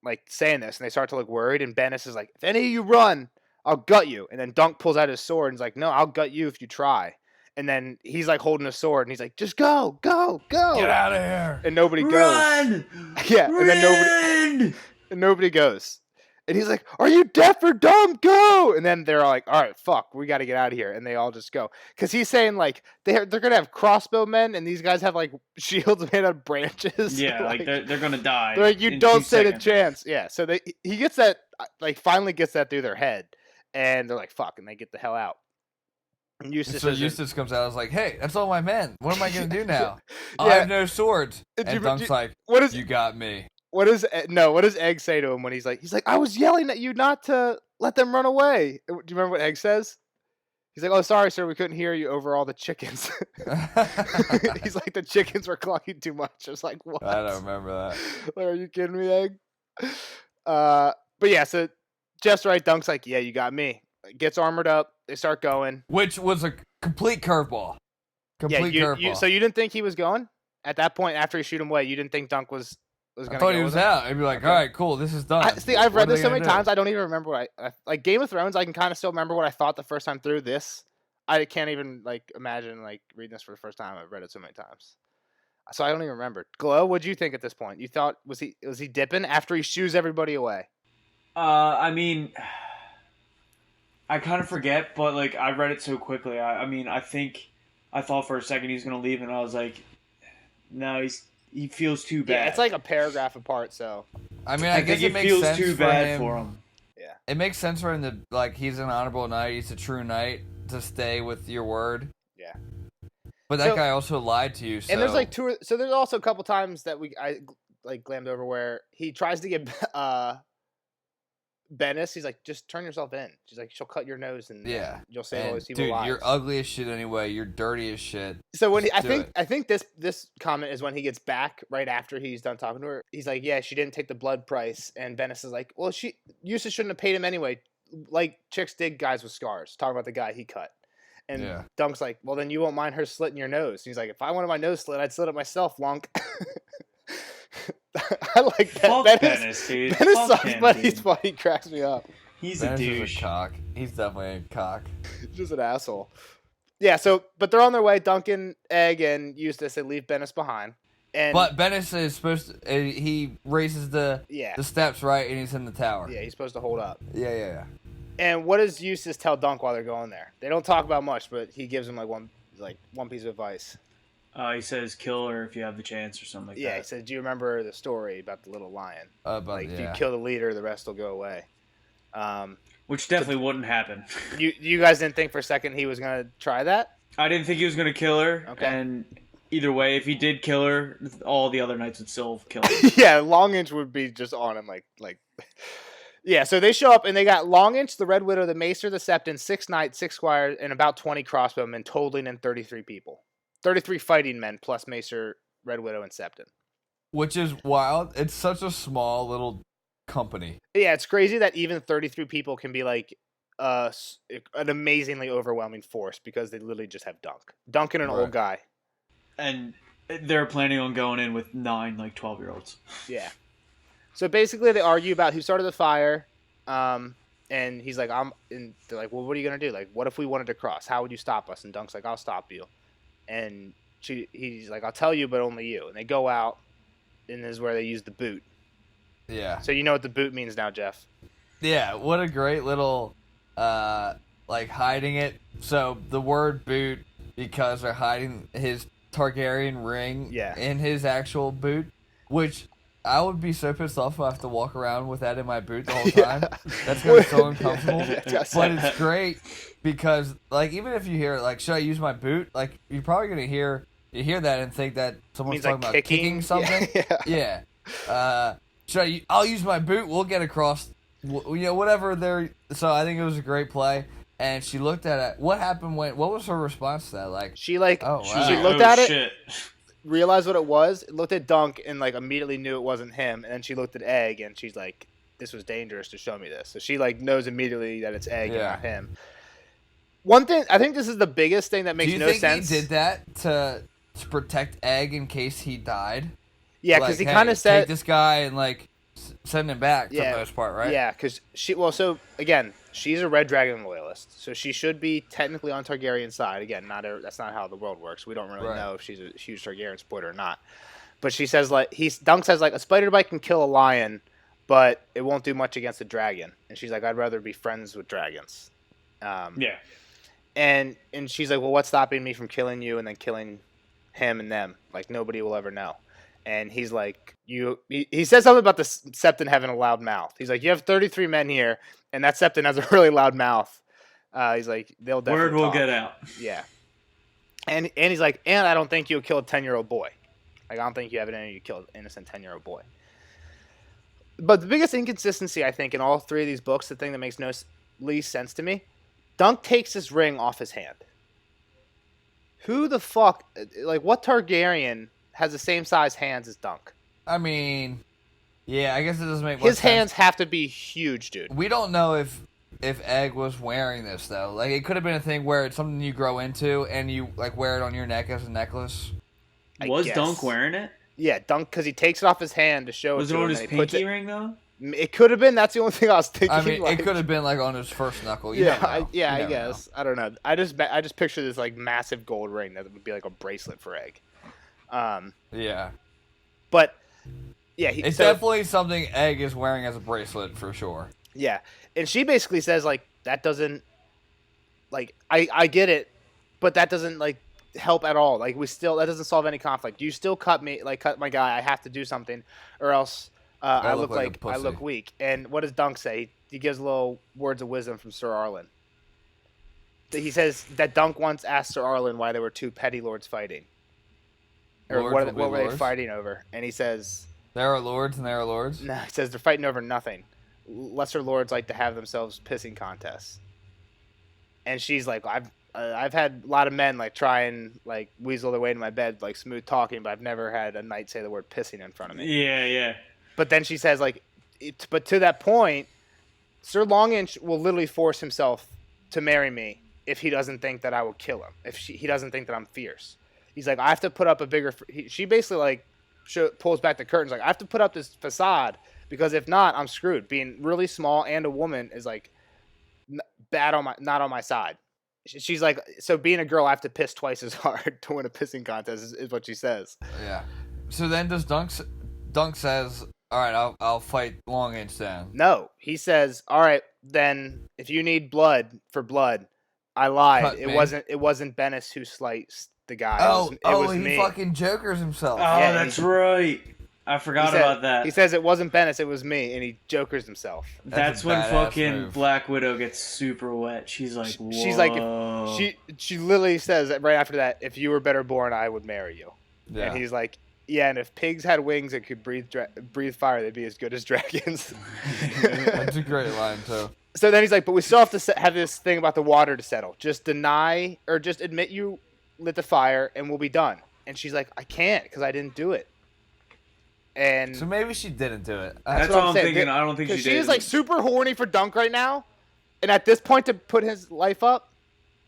like saying this, and they start to look worried. And Bennis is like, "If any of you run, I'll gut you." And then Dunk pulls out his sword and is like, "No, I'll gut you if you try." And then he's like holding a sword, and he's like, "Just go, go, go! Get out of here!" And nobody goes. Run! Yeah, Run! and then nobody goes. And he's like, "Are you deaf or dumb? Go!" And then they're all like, "All right, fuck, we got to get out of here." And they all just go, because he's saying like they're gonna have crossbow men, and these guys have like shields made out of branches. Yeah, like they're gonna die. They're like, "You don't stand a chance." Yeah, so he gets that, like, finally gets that through their head, and they're like, "Fuck," and they get the hell out. And Eustace comes out. I was like, "Hey, that's all my men. What am I gonna do now? I have no swords." And Dunk's like, "You got me." What does Egg say to him when he's like, "I was yelling at you not to let them run away." Do you remember what Egg says? He's like, "Oh, sorry, sir, we couldn't hear you over all the chickens." He's like, "The chickens were clucking too much." I was like, "What?" I don't remember that. Like, are you kidding me, Egg? But yeah, so Jeff's right. Dunk's like, "Yeah, you got me." Gets armored up. They start going. Which was a complete curveball. Curveball. So you didn't think he was going at that point after he shoot him away? You didn't think Dunk was I gonna thought he was out. I'd be like, "All right, cool, this is done." I've read this so many times, I don't even remember what I like. Game of Thrones, I can kind of still remember what I thought the first time through. This, I can't even like imagine like reading this for the first time. I've read it so many times, so I don't even remember. Glow, what'd you think at this point? You thought was he dipping after he shoos everybody away? I mean, I kind of forget, but like I read it so quickly. I mean, I thought for a second he was gonna leave, and I was like, no, he feels too bad. Yeah, it's like a paragraph apart. So I mean, I guess think it makes feels sense too bad for him. Yeah, it makes sense for him to, like, he's an honorable knight. He's a true knight, to stay with your word. Yeah. But that guy also lied to you. So. And there's like there's also a couple times that I glammed over where he tries to get Bennis. He's like, "Just turn yourself in." She's like, "She'll cut your nose and you'll save all these people lives." You're ugly as shit anyway. You're dirty as shit. So when I think this comment is when he gets back right after he's done talking to her. He's like, "Yeah, she didn't take the blood price," and Bennis is like, "Well, Eustace shouldn't have paid him anyway. Like, chicks dig guys with scars." Talking about the guy he cut. And Dunk's like, "Well, then you won't mind her slitting your nose." And he's like, "If I wanted my nose slit, I'd slit it myself, wonk." I like that. Fuck Bennis, dude. Bennis sucks, him, but dude. he's funny. He cracks me up. He's Bennis a douche. is a cock. He's definitely a cock. He's just an asshole. Yeah. So, but they're on their way. Duncan, Egg, and Eustace. They leave Bennis behind. But Bennis is supposed to. He raises the steps right, and he's in the tower. Yeah, he's supposed to hold up. Yeah. And what does Eustace tell Dunk while they're going there? They don't talk about much, but he gives him one piece of advice. He says, "Kill her if you have the chance," or something like that. Yeah, he said, "Do you remember the story about the little lion? If you kill the leader, the rest will go away." Which definitely wouldn't happen. You guys didn't think for a second he was gonna try that? I didn't think he was gonna kill her. Okay. And either way, if he did kill her, all the other knights would still kill her. Yeah, Longinch would be just on him like. Yeah, so they show up and they got Longinch, the Red Widow, the Maester, the Septon, 6 knights, 6 squires, and about 20 crossbowmen, totaling in 33 people. 33 fighting men plus Maester, Red Widow, and Septon. Which is wild. It's such a small little company. Yeah, it's crazy that even 33 people can be an amazingly overwhelming force because they literally just have Dunk and an old guy. And they're planning on going in with 9 12-year-olds. Yeah. So basically they argue about who started the fire. And he's like, and they're like, well, what are you going to do? Like, what if we wanted to cross? How would you stop us? And Dunk's like, I'll stop you. And he's like, I'll tell you, but only you. And they go out, and this is where they use the boot. Yeah. So you know what the boot means now, Jeff. Yeah, what a great little, hiding it. So the word boot, because they're hiding his Targaryen ring in his actual boot, which I would be so pissed off if I have to walk around with that in my boot the whole time. That's going to be so uncomfortable. But it's great because, even if you hear it, should I use my boot? You're probably going to hear that and think that someone's talking about kicking something. Yeah. I'll use my boot. We'll get across, whatever they're. So I think it was a great play. And she looked at it. What happened what was her response to that? She looked at it, realized what it was, looked at Dunk, and immediately knew it wasn't him. And then she looked at Egg, and she's like, "This was dangerous to show me this." So she knows immediately that it's Egg and not him. One thing, I think this is the biggest thing that makes no sense. Do you think he did that to protect Egg in case he died? Yeah, because he kind of said, take this guy and send him back for the most part, right? Yeah, because she's a Red Dragon loyalist, so she should be technically on Targaryen's side. Again, that's not how the world works. We don't really know if she's a huge Targaryen supporter or not. But she says Dunk says a spider bite can kill a lion, but it won't do much against a dragon. And she's like, I'd rather be friends with dragons. Yeah. And she's like, well, what's stopping me from killing you and then killing him and them? Nobody will ever know. And he's like, he says something about the Septon having a loud mouth. He's like, you have 33 men here, and that Septon has a really loud mouth. He's like, they'll definitely word will get out. Yeah. And he's like, and I don't think you'll kill a 10-year-old boy. I don't think you have it in you to kill an innocent 10-year-old boy. But the biggest inconsistency, I think, in all 3 of these books, the thing that makes least sense to me, Dunk takes his ring off his hand. Who the fuck, what Targaryen has the same size hands as Dunk? I mean, yeah, I guess it doesn't make much His sense. hands have to be huge, dude. We don't know if Egg was wearing this, though. It could have been a thing where it's something you grow into and you, wear it on your neck as a necklace. Was Dunk wearing it? Yeah, Dunk, because he takes it off his hand to show was it to him. Was it on his pinky ring, though? It could have been. That's the only thing I was thinking. I mean, it could have been, on his first knuckle. I guess. Know. I don't know. I just picture this, massive gold ring that would be like a bracelet for Egg. Yeah. But, yeah. It's definitely something Egg is wearing as a bracelet, for sure. Yeah. And she basically says, that doesn't, I get it, but that doesn't, help at all. That doesn't solve any conflict. You still cut my guy. I have to do something, or else I look weak. And what does Dunk say? He gives little words of wisdom from Sir Arlen. He says that Dunk once asked Sir Arlen why there were 2 petty lords fighting. Or what were they fighting over? And he says, there are lords and there are lords? No, he says they're fighting over nothing. Lesser lords like to have themselves pissing contests. And she's like, I've had a lot of men try and weasel their way into my bed smooth talking, but I've never had a knight say the word pissing in front of me. Yeah. But then she says but to that point, Sir Longinch will literally force himself to marry me if he doesn't think that I will kill him. If he doesn't think that I'm fierce. He's like, I have to put up a bigger. She basically pulls back the curtains. I have to put up this facade because if not, I'm screwed. Being really small and a woman is not on my side. She's like, so being a girl, I have to piss twice as hard to win a pissing contest is what she says. Yeah. So then does Dunk says, all right, I'll fight Long Inch then. No, he says, all right, then if you need blood for blood, I lied. It wasn't Bennis who sliced the guy. It was he me. fucking jokers himself. Oh, yeah, that's right. I forgot about that. He says it wasn't Bennis, it was me, and he jokers himself. That's when fucking Black Widow gets super wet. She's like, whoa. She's like, she literally says right after that, if you were better born, I would marry you. Yeah. And he's like, yeah, and if pigs had wings and could breathe fire, they'd be as good as dragons. That's a great line too. So then he's like, but we still have to have this thing about the water to settle. Just deny or just admit you lit the fire, and we'll be done. And she's like, I can't because I didn't do it. And so maybe she didn't do it. That's what I'm thinking. I don't think she did. She is like super horny for Dunk right now, and at this point to put his life up.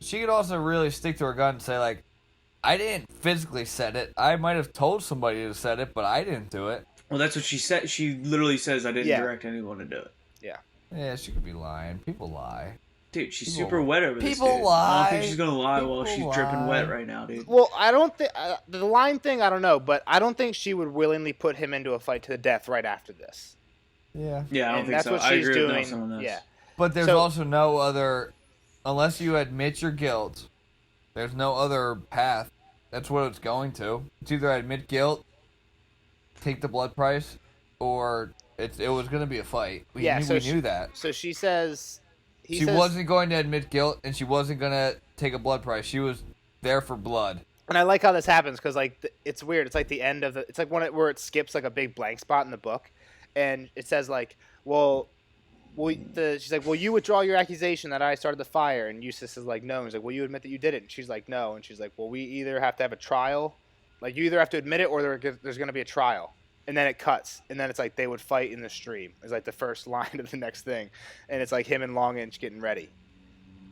She could also really stick to her gun and say like, I didn't physically set it. I might have told somebody to set it, but I didn't do it. Well, that's what she said. She literally says, I didn't direct anyone to do it. Yeah. Yeah, she could be lying. People lie. Dude, she's super wet over this. People lie. I don't think she's gonna lie while she's dripping wet right now, dude. Well, I don't think the line thing. I don't know, but I don't think she would willingly put him into a fight to the death right after this. Yeah. Yeah, I don't think so. That's what she's doing. Yeah. But there's also no other, unless you admit your guilt. There's no other path. That's what it's going to. It's either admit guilt, take the blood price, or it was going to be a fight. We knew that. So she says. She wasn't going to admit guilt, and she wasn't going to take a blood price. She was there for blood. And I like how this happens because, like, it's weird. It's like the end of the. It's like where it skips like a big blank spot in the book, and it says like, she's like, will you withdraw your accusation that I started the fire? And Eustace is like, no. And he's like, will you admit that you did it? And she's like, no. And she's like, well, we either have to have a trial, like you either have to admit it or there's going to be a trial. And then it cuts, and then it's like they would fight in the stream. It's like the first line of the next thing, and it's like him and Long Inch getting ready.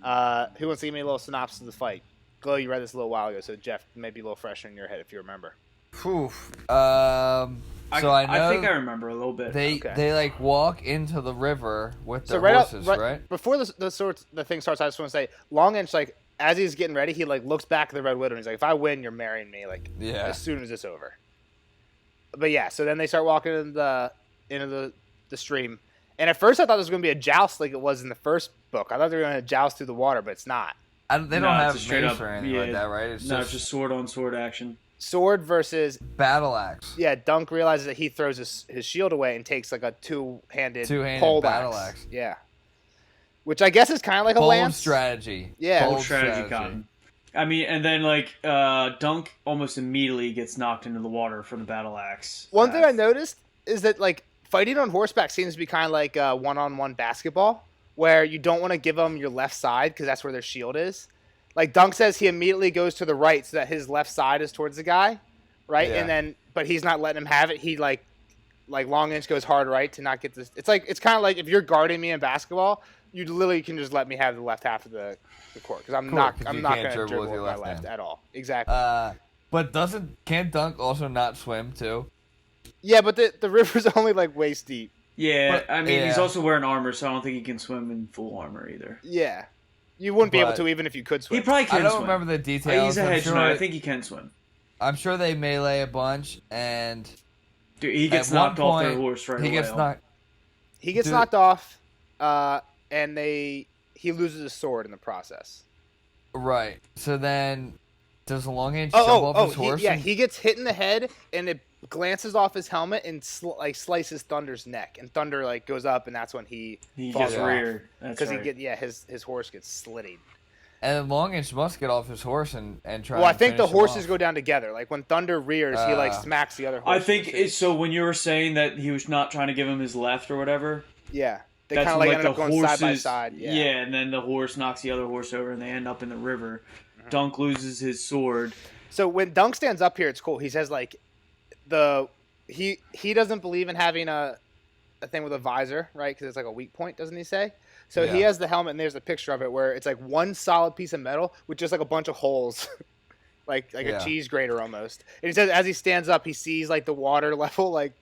Who wants to give me a little synopsis of the fight? Glow, you read this a little while ago, so Jeff, maybe a little fresher in your head if you remember. Whew. I think I remember a little bit. They like walk into the river with their horses, right? Before the thing starts, I just want to say, Long Inch, like as he's getting ready, he like looks back at the Red Widow and he's like, if I win, you're marrying me, like as soon as it's over. But yeah, so then they start walking into the stream, and at first I thought it was going to be a joust like it was in the first book. I thought they were going to joust through the water, but it's not. They don't have mace or anything like that, right? It's just sword on sword action. Sword versus battle axe. Yeah, Dunk realizes that he throws his shield away and takes like a two-handed pole battle axe. Yeah, which I guess is kind of like a lance strategy. Yeah, bold strategy. Cotton. I mean, and then like Dunk almost immediately gets knocked into the water from the battle axe. One thing I noticed is that like fighting on horseback seems to be kind of like one-on-one basketball, where you don't want to give them your left side because that's where their shield is. Like Dunk says, he immediately goes to the right so that his left side is towards the guy, right? Yeah. And then, but he's not letting him have it. He like Long Inch goes hard right to not get this. It's kind of like if you're guarding me in basketball, you literally can just let me have the left half of the court because I'm not going to dribble with my left at all. Exactly. But can't Dunk also not swim too? Yeah, but the river's only like waist deep. Yeah, but, I mean he's also wearing armor, so I don't think he can swim in full armor either. Yeah, you wouldn't be able to even if you could swim. He probably can. I don't remember the details. He's a hedge knight. I think he can swim. I'm sure they melee a bunch, and dude, he gets knocked off their horse right away. He gets knocked off, and he loses his sword in the process. Right. So then, does Long Inch jump off his horse? He gets hit in the head, and it glances off his helmet and slices Thunder's neck, and Thunder like goes up, and that's when he falls gets reared. Because his horse gets slitted. And Long Inch must get off his horse and try. Well, I think the horses go down together. Like when Thunder rears, he like smacks the other horse. I think so. When you were saying that he was not trying to give him his left or whatever. Yeah. They kind of like end up going side by side. Yeah, and then the horse knocks the other horse over, and they end up in the river. Mm-hmm. Dunk loses his sword. So when Dunk stands up here, it's cool. He says like, he doesn't believe in having a thing with a visor, right? Because it's like a weak point, doesn't he say? So he has the helmet, and there's a picture of it where it's like one solid piece of metal with just like a bunch of holes, like a cheese grater almost. And he says as he stands up, he sees like the water level like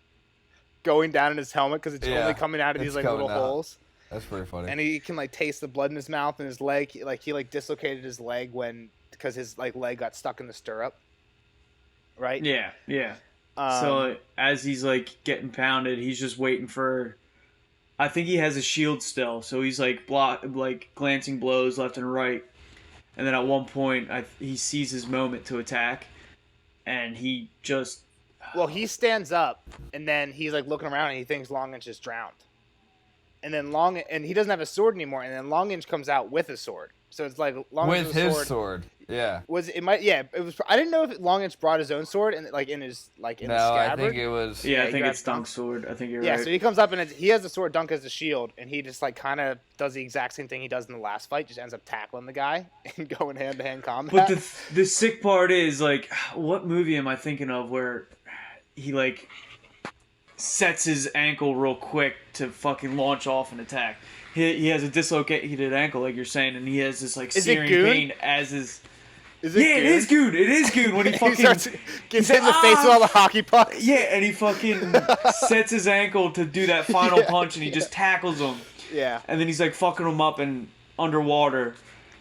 going down in his helmet because it's only coming out of these like little holes. That's pretty funny. And he can like taste the blood in his mouth and his leg. He dislocated his leg because his like leg got stuck in the stirrup. Right? Yeah, yeah. So as he's like getting pounded, he's just waiting for. I think he has a shield still, so he's like glancing blows left and right, and then at one point he sees his moment to attack, and he just. Well, he stands up, and then he's like looking around, and he thinks Longinch is drowned. And then and he doesn't have a sword anymore, and then Longinch comes out with a sword. So it's like Longinch with his sword. Yeah. It was. I didn't know if Longinch brought his own sword and like in his No, the scabbard. I think it was. Yeah, I think it's Dunk's sword. I think you're right. Yeah, so he comes up and he has the sword. Dunk has the shield, and he just like kind of does the exact same thing he does in the last fight. Just ends up tackling the guy and going hand to hand combat. But the sick part is like, what movie am I thinking of where he like sets his ankle real quick to fucking launch off an attack? He has a dislocated ankle, like you're saying, and he has this like searing pain as his. Is it Goon? It is Goon. It is Goon when he fucking gets hit in the face with all the hockey pucks. Yeah, and he fucking sets his ankle to do that final punch, and he just tackles him. Yeah. And then he's like fucking him up and underwater,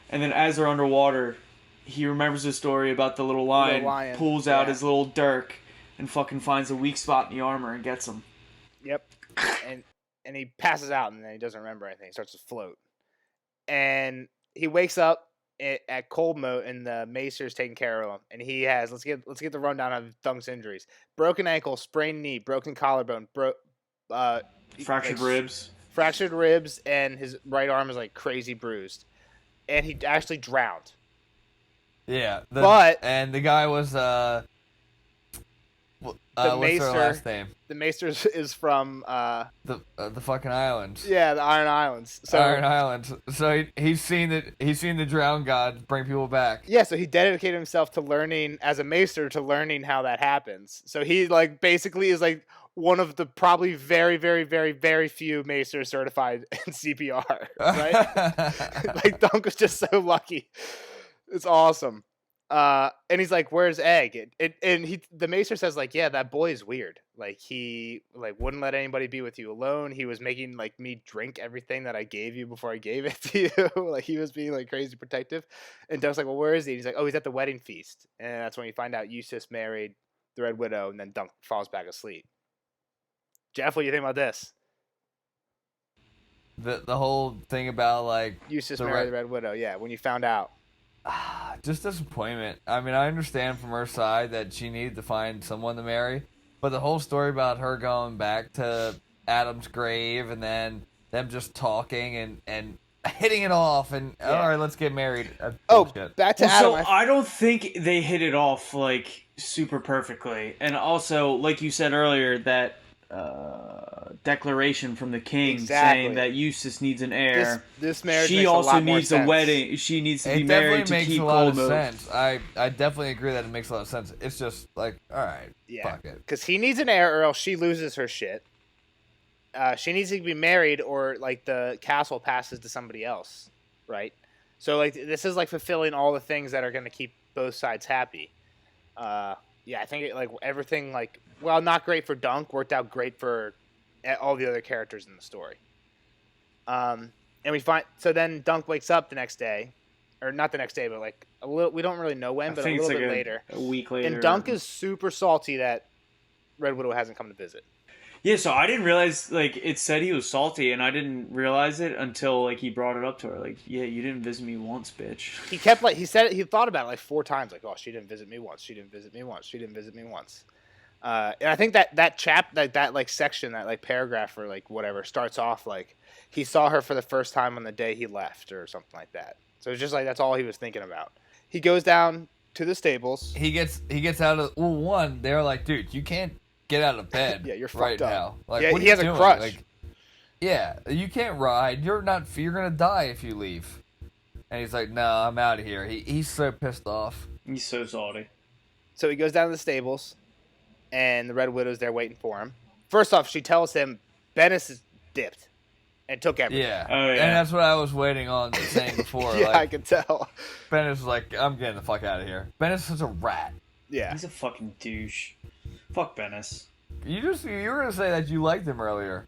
and then as they're underwater, he remembers the story about the little lion. Pulls out his little dirk and fucking finds a weak spot in the armor and gets him. Yep. And he passes out, and then he doesn't remember anything. He starts to float. And he wakes up at Cold Moat, and the Macer's taking care of him. And he has, let's get the rundown of Dunk's injuries. Broken ankle, sprained knee, broken collarbone, fractured ribs. Fractured ribs, and his right arm is like crazy bruised. And he actually drowned. Yeah. And the guy was, what's their last name? The Maester is from the fucking islands. Yeah, the Iron Islands. Iron Islands. So he's seen the drowned god bring people back. Yeah, so he dedicated himself to learning as a Maester to learning how that happens. So he like basically is like one of the probably very, very, very, very few Maesters certified in CPR. Right? Like Dunk was just so lucky. It's awesome. And he's like, "Where's Egg?" The Maester says, like, "Yeah, that boy is weird. Like, he like wouldn't let anybody be with you alone. He was making like me drink everything that I gave you before I gave it to you. Like, he was being like crazy protective." And Dunk's like, "Well, where is he?" And he's like, "Oh, he's at the wedding feast." And that's when you find out Eustace married the Red Widow, and then Dunk falls back asleep. Jeff, what do you think about this? The whole thing about like Eustace married the Red Widow. Yeah, when you found out. Just disappointment. I mean, I understand from her side that she needed to find someone to marry, but the whole story about her going back to Adam's grave and then them just talking and hitting it off and all right, let's get married. Back to Adam. So I don't think they hit it off like super perfectly, and also like you said earlier that declaration from the king saying that Eustace needs an heir. This marriage she makes also a lot needs more a wedding. She needs to be married to keep Cold Moat. It definitely makes a lot Moat. of sense. I definitely agree that it makes a lot of sense. It's just like, all right, fuck it. Because he needs an heir, or else she loses her shit. She needs to be married, or like the castle passes to somebody else, right? So like this is like fulfilling all the things that are going to keep both sides happy. I think like everything like not great for Dunk, worked out great for all the other characters in the story. And so then Dunk wakes up the next day, or not the next day, but like a little. We don't really know when, but a little bit later. A week later. And Dunk is super salty that Red Widow hasn't come to visit. Yeah, so I didn't realize, like, it said he was salty, and I didn't realize it until, like, he brought it up to her. Like, yeah, you didn't visit me once, bitch. He kept, like, he thought about it, like, 4 times. Like, oh, she didn't visit me once. She didn't visit me once. She didn't visit me once. And I think that section, that, like, paragraph or, like, whatever, starts off, like, he saw her for the first time on the day he left or something like that. So it's just, like, that's all he was thinking about. He goes down to the stables. He gets out of, one, they're like, dude, you can't get out of bed. Yeah, you're right fucked up now. Like, yeah, what he has doing? A crutch. Like, yeah, you can't ride. You're gonna die if you leave. And he's like, no, I'm out of here. He's so pissed off. He's so salty. So he goes down to the stables, and the Red Widow's there waiting for him. First off, she tells him Bennis is dipped and took everything. Yeah. Oh, yeah. And that's what I was waiting on saying before. Yeah, like, I can tell. Bennis was like, I'm getting the fuck out of here. Bennis is such a rat. Yeah. He's a fucking douche. Fuck Bennis. You were gonna say that you liked him earlier.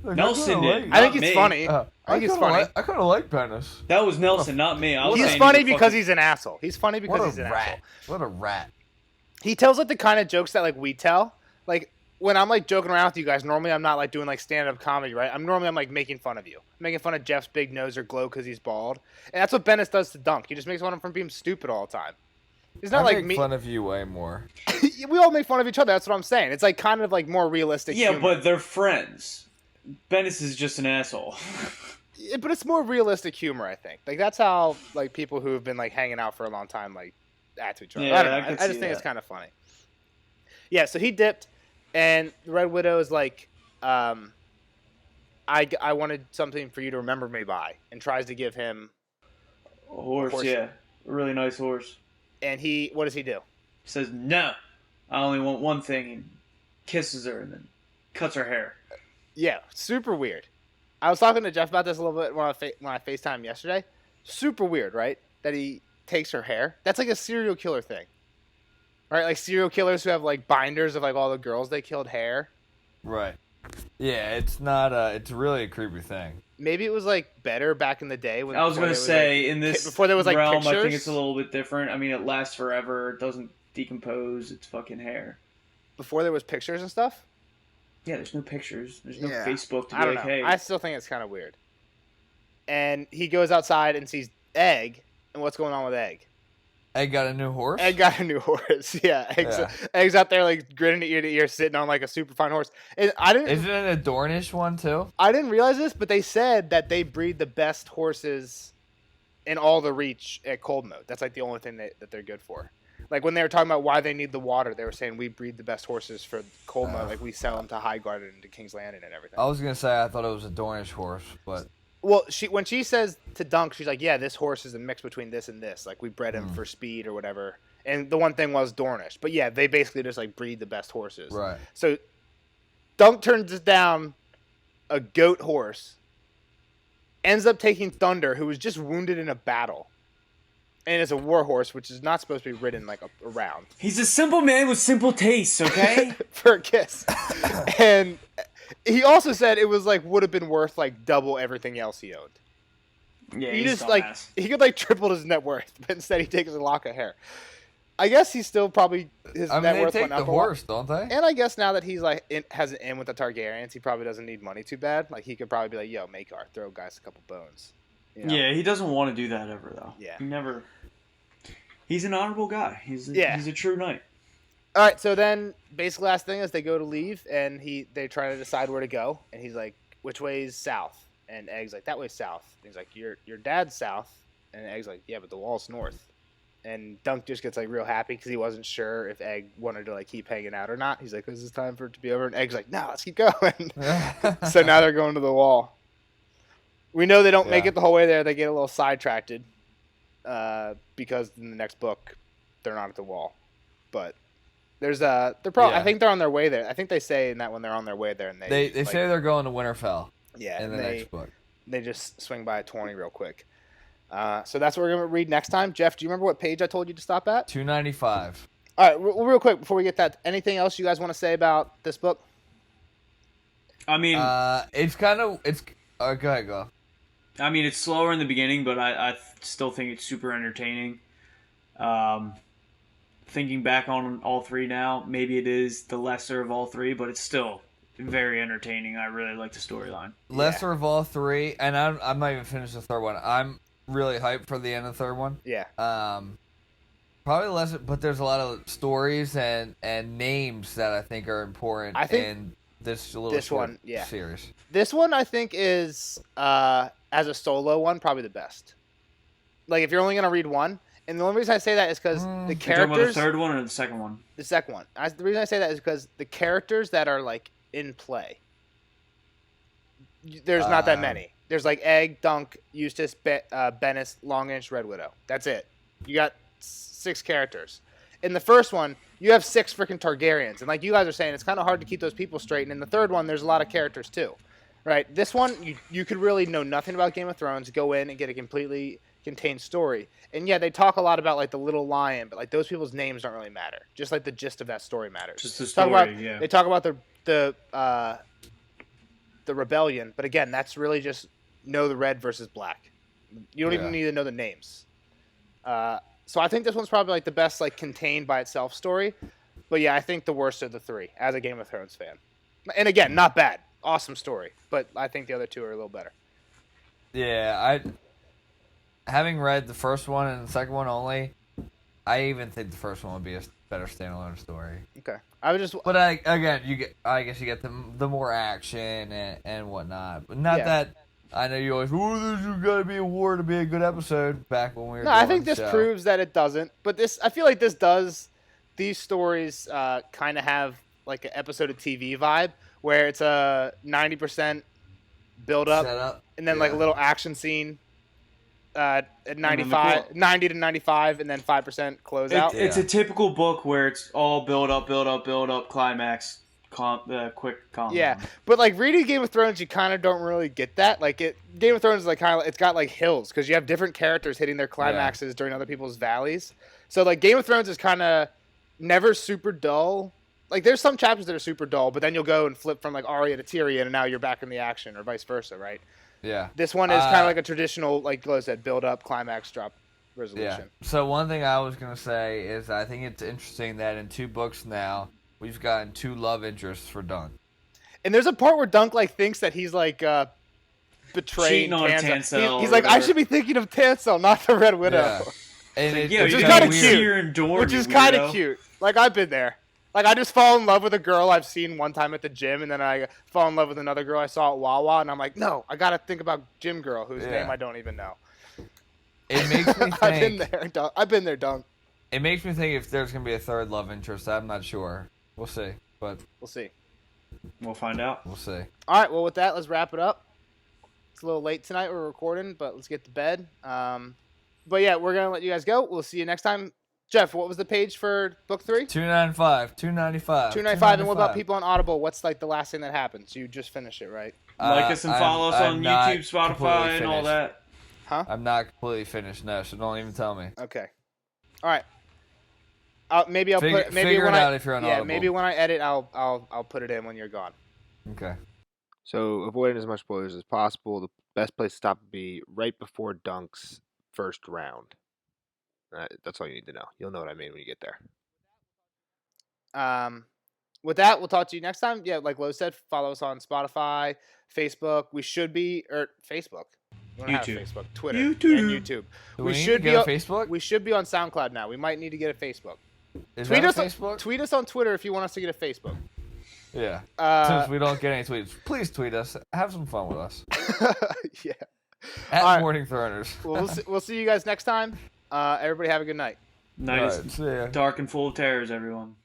Like, Nelson did. I think it's funny. I think it's funny. I kind of like Bennis. That was Nelson, not me. He's funny because he's an asshole. He's funny because he's an asshole. What a rat. He tells like the kind of jokes that like we tell, like when I'm like joking around with you guys, normally I'm not like doing like stand up comedy, right? I'm like making fun of you, making fun of Jeff's big nose or glow because he's bald, and that's what Bennis does to Dunk. He just makes fun of him for being stupid all the time. He's not I like make me. fun of you way more. We all make fun of each other. That's what I'm saying. It's like kind of like more realistic. Yeah, humor. but they're friends. Bennis is just an asshole. But it's more realistic humor, I think. Like that's how like people who have been like hanging out for a long time like act to each other. Yeah, I don't know. I I could just see think it's that. kind of funny. Yeah, so he dipped, and the Red Widow is like, I wanted something for you to remember me by, and tries to give him A horse, yeah. A really nice horse. And what does he do? He says, no, I only want one thing, and kisses her and then cuts her hair. Yeah, super weird. I was talking to Jeff about this a little bit when I FaceTimed yesterday. Super weird, right? That he takes her hair. That's like a serial killer thing. Right? Like serial killers who have like binders of like all the girls they killed hair. Right. Yeah, it's not. It's really a creepy thing. Maybe it was like better back in the day when I was gonna say like, in this before there was like realm, pictures. I think it's a little bit different. I mean, it lasts forever. It doesn't decompose. It's fucking hair. Before there was pictures and stuff. Yeah, there's no pictures. There's no Yeah. Facebook to I be don't like, know. hey. I still think it's kind of weird. And he goes outside and sees Egg, and what's going on with Egg? Egg got a new horse. Egg got a new horse. Yeah, Egg's out there like grinning ear to ear, sitting on like a super fine horse. And Isn't it a Dornish one too? I didn't realize this, but they said that they breed the best horses in all the Reach at Cold Mode. That's like the only thing that they're good for. Like when they were talking about why they need the water, they were saying we breed the best horses for Cold Mode. Like we sell them to Highgarden and to King's Landing and everything. I was gonna say I thought it was a Dornish horse, but Well, when she says to Dunk, she's like, "Yeah, this horse is a mix between this and this. Like we bred him for speed or whatever." And the one thing was Dornish, but yeah, they basically just like breed the best horses. right. So Dunk turns down a goat horse, ends up taking Thunder, who was just wounded in a battle, and is a war horse, which is not supposed to be ridden like around. He's a simple man with simple tastes, okay? For a kiss. And he also said it was like would have been worth like double everything else he owned. Yeah, He he's just like dumbass. he could like triple his net worth, but instead he takes a lock of hair. I guess he's still probably his I mean, net they worth take went the up a lot. horse, don't they? And I guess now that he's like has an in with the Targaryens, he probably doesn't need money too bad. Like he could probably be like, "Yo, Maekar, throw guys a couple bones." You know? Yeah, he doesn't want to do that ever, though. Yeah. He never... He's an honorable guy. He's Yeah. a true knight. All right, so then basic last thing is they go to leave and they try to decide where to go, and he's like, "Which way's south?" And Egg's like, "That way's south." And he's like, "Your dad's south," and Egg's like, "Yeah, but the wall's north." And Dunk just gets like real happy because he wasn't sure if Egg wanted to like keep hanging out or not. He's like, "Is this time for it to be over?" And Egg's like, "No, let's keep going." So now they're going to the wall. We know they don't make Yeah. it the whole way there. They get a little sidetracked because in the next book they're not at the wall. But there's they're probably Yeah. I think they're on their way there. I think they say in that when they're on their way there and They like, say they're going to Winterfell yeah, in the and next book. they just swing by a 20 real quick. So that's what we're gonna read next time. Jeff, do you remember what page I told you to stop at? 295. All right, real quick before we get that, anything else you guys want to say about this book? I mean, Go ahead, go. it's slower in the beginning, but I still think it's super entertaining. Thinking back on all three now, maybe it is the lesser of all three, but it's still very entertaining. I really like the storyline. Lesser of all three, and I'm not even finished the third one. I'm really hyped for the end of the third one. Yeah. Probably less, but there's a lot of stories and names that I think are important in this short one, yeah. series. This one I think is as a solo one probably the best. Like if you're only gonna read one, and the only reason I say that is because the You're talking about characters. the third one or the second one? The second one. The reason I say that is because the characters that are like in play, there's not that many. There's like Egg, Dunk, Eustace, Bennis, Longinch, Red Widow. That's it. You got 6 characters. In the first one, you have 6 freaking Targaryens, and like you guys are saying, it's kind of hard to keep those people straight. And in the third one, there's a lot of characters too, right? This one, you could really know nothing about Game of Thrones, go in and get a completely contained story. And yeah, they talk a lot about like the Little Lion, but like those people's names don't really matter. Just like the gist of that story matters. Just the Talk story, about, yeah. They talk about the rebellion, but again, that's really just know the red versus black. You don't even need to know the names. So I think this one's probably like the best like contained by itself story. But yeah, I think the worst of the three as a Game of Thrones fan. And again, not bad, awesome story, but I think the other two are a little better. Yeah, having read the first one and the second one only, I even think the first one would be a better standalone story. Okay, I would just. But I guess you get the more action and whatnot. But not that I know you always. Oh, there's got to be a war to be a good episode. Back when we were. No, I think this proves that it doesn't. But I feel like this does. These stories kind of have like an episode of TV vibe where it's a 90% build up and then like a little action scene. At 95, 90 to 95, and then 5% close out. It's a typical book where it's all build up, climax, quick calm. Yeah, but like reading Game of Thrones, you kind of don't really get that. Like Game of Thrones is like kind of it's got like hills because you have different characters hitting their climaxes during other people's valleys. So like Game of Thrones is kind of never super dull. Like there's some chapters that are super dull, but then you'll go and flip from like Arya to Tyrion, and now you're back in the action, or vice versa, right? Yeah. This one is kind of like a traditional, like Glo said, build up, climax, drop, resolution. Yeah. So one thing I was gonna say is I think it's interesting that in 2 books now we've gotten 2 love interests for Dunk. And there's a part where Dunk like thinks that he's like betraying Tansel. He's like, I should be thinking of Tansel, not the Red Widow. Yeah. And which is kind of cute. Which is kind of cute. Like I've been there. Like, I just fall in love with a girl I've seen one time at the gym, and then I fall in love with another girl I saw at Wawa, and I'm like, no, I got to think about Gym Girl, whose name I don't even know. It makes me think... I've been there, Dunk. It makes me think if there's going to be a third love interest. I'm not sure. We'll see. But we'll see. We'll find out. We'll see. All right, well, with that, let's wrap it up. It's a little late tonight. We're recording, but let's get to bed. But, yeah, we're going to let you guys go. We'll see you next time. Jeff, what was the page for book 3? 295. 295. And what about people on Audible? What's like the last thing that happens? You just finish it, right? Like us and follow us on YouTube, Spotify, and all that. Huh? I'm not completely finished, no, so don't even tell me. Okay. All right. Maybe I'll put figure it out if you're on Audible. Yeah, maybe when I edit, I'll put it in when you're gone. Okay. So avoiding as much spoilers as possible. The best place to stop would be right before Dunk's first round. That's all you need to know. You'll know what I mean when you get there. With that, we'll talk to you next time. Yeah, like Lo said, follow us on Spotify, Facebook. We should be Facebook. We don't have Facebook, Twitter, and YouTube. We should be on Facebook. We should be on SoundCloud now. We might need to get a Facebook. Tweet us on Facebook. Tweet us on Twitter if you want us to get a Facebook. Yeah. Since we don't get any tweets, please tweet us. Have some fun with us. Yeah. At Morning Throners. We'll see you guys next time. Everybody have a good night. Night is dark and full of terrors, everyone.